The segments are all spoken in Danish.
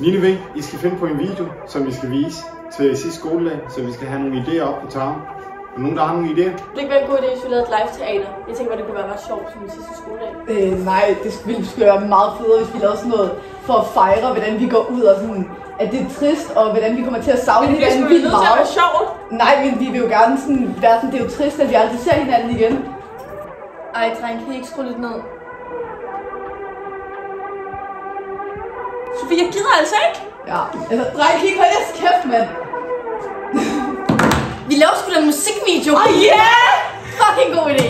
9. V, I skal finde på en video, som I skal vise til sidste skoledag, så vi skal have nogle idéer op på tavlen. Er nogen, der har nogle idéer? Det kunne være en god idé, hvis vi lavede et live teater. Jeg tænker bare, det kunne være ret sjovt som den sidste skoledag. Nej, det ville være meget federe, hvis vi lavede sådan noget for at fejre, hvordan vi går ud og sådan, at det er trist, og hvordan vi kommer til at savne hinanden vildt meget. Men det skulle være sjovt. Nej, men vi vil jo gerne sådan være sådan, det er jo trist, at vi aldrig ser hinanden igen. Ej, dreng, kan I ikke skrue lidt ned? Sofie, jeg gider altså ikke. Ja, altså, dreng, kan I ikke holde jeres kæft, mand? Vi laver sgu da en musikvideo. Yeah! Fucking god idé.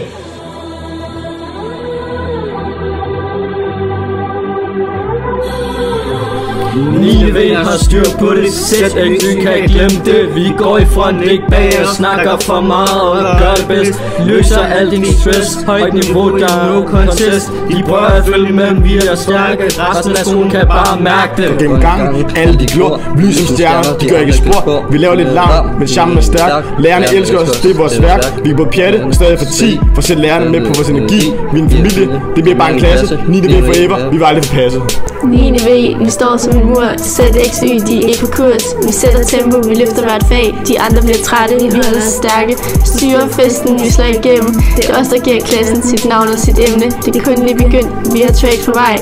9. V har styr på det, sæt ikke kan glemme det. Vi går i front, ikke bag og snakker for meget og gør det bedst. Løser alt din stress, højt niveau, der er no contest. De prøver at følge med, vi er stærke, resten af skolen kan bare mærke det. Gennem gangen, alle de glor, lys som stjerner, de gør ikke spor. Vi laver lidt larm, men charmen er stærk. Lærerne elsker os, det er vores værk. Vi er på pjatte, stadig for 10, for at sætte lærerne med på vores energi. Vi er en familie, det bliver bare en klasse. 9. V forever, vi vil aldrig forpasse. 9. V, vi står som en mur, sæt XY, de er ikke på kurs. Vi sætter tempo, vi løfter hvert fag, de andre bliver trætte, vi holder stærke. Styrer festen, vi slår igennem. Det er os, der giver klassen sit navn og sit emne. Det er kun lige begyndt, vi har track på vej.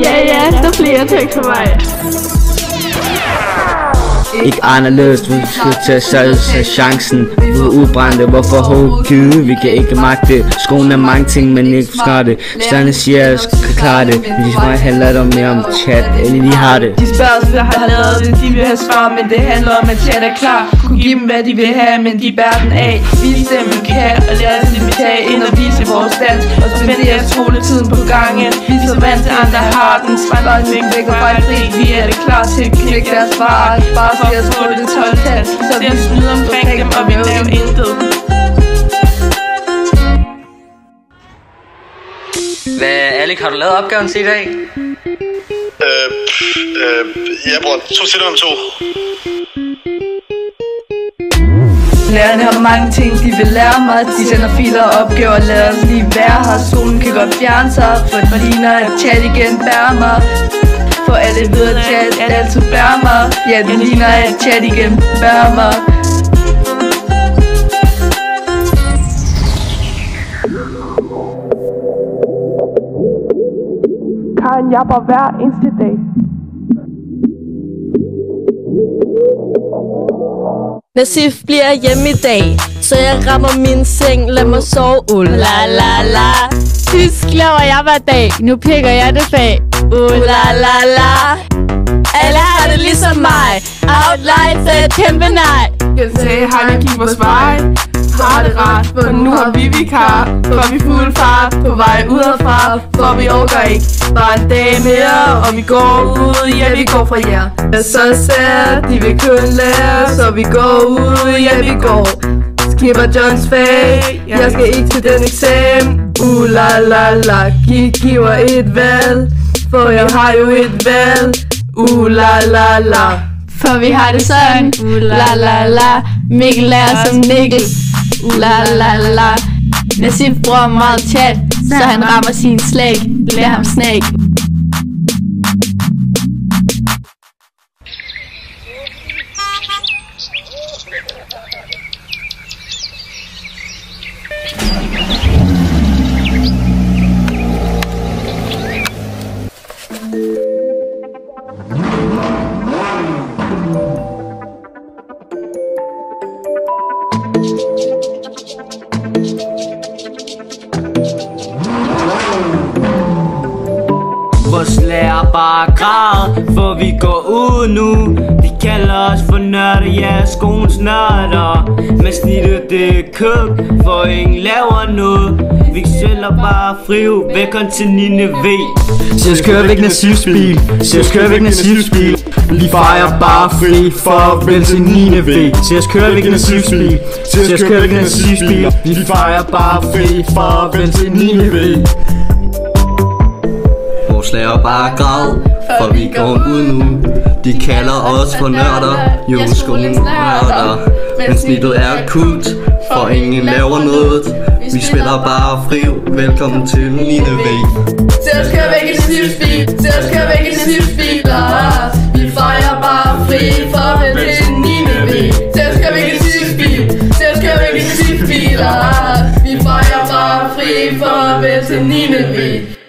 Ja, der er flere track på vej. Ikke anderledes, vi skal tage sig af chancen. Vi er udbrændte, hvorfor givet? Vi kan ikke magte. Skolen er mange ting, men ikke skrætte. Stjerne siger, at jeg skal klare det. Vi skal handle om mere om chat, eller de har det. De spørger os, hvad har lavet det, de vil have svar, men det handler om, at chat er klar. Kunne give dem, hvad de vil have, men de bærer den af. Vis dem, vi kan, og lad os lige tage ind og vise vores dans. Og spænde jeres skoletiden på gangen. Vi er så vant til, andre har den. Spejler en væk og fejlfri. Vi er det klar til at knække deres varer. Bare for at få det 12-tal. Så vi snyder omkring dem, og vi laver intet. Hvad, Alec, har du lavet opgaven til i dag? Ja, bror. 2 sætter om 2. Lærerne har mange ting, de vil lære mig. De sender filer og opgaver, lad os lige være her. Solen kan godt fjerne sig, for det ligner at chat igen bærer mig. For alle ved at chat altid bærer mig. Ja, det ligner at chat igen bærer mig. Karen japper hver eneste dag. Nasif bliver hjemme i dag, så jeg rammer min seng, lad mig sove, la la la. Tysk laver jeg hver dag, nu pikker jeg det fag, la la la. Alle har det ligesom mig, outline er et kæmpe nej. Jeg sagde hej, vi gik vores vej. Har det rart, for nu har vi vikar. For vi fuld fart på vej ud af far. For vi overgår ikke bare en dag mere. Og vi går ud, ja vi går fra jer. Jeg er så sad, de vil kun lære. Så vi går ud, ja vi går. Skipper Johns fag, jeg skal ikke til den eksamen. La la la, giver et valg. For jeg har jo et valg. La la la. For vi har det sådan, la la la. Mikkel er som Nikkel, la la la. Nasif bruger meget chat, så han rammer sin slag. Lad ham snak. Vores lærer bare græd, for vi går ud nu. De kalder os for nørder, ja, skolens nørder. Men snittet det er kød, for ingen laver noget. Vi sælger bare friv, velkommen til 9. V. Se os køre væk Nasifs bil, se os køre væk Nasifs bil. Vi fejrer bare fri, for vel til 9. V. Se os køre væk Nasifs bil, se os køre væk Nasifs bil. Vi fejrer bare fri, for vel til 9. V. Vores lærer bare græd, for vi går ud nu. De kalder os for nørder, jo skolens nørder. Men snittet er kult, for ingen laver noget. Vi spiller bare fri, velkommen til 9. V. Se os køre væk i Nasifs bil, se os køre væk i Nasifs bil. Vi til 9. V.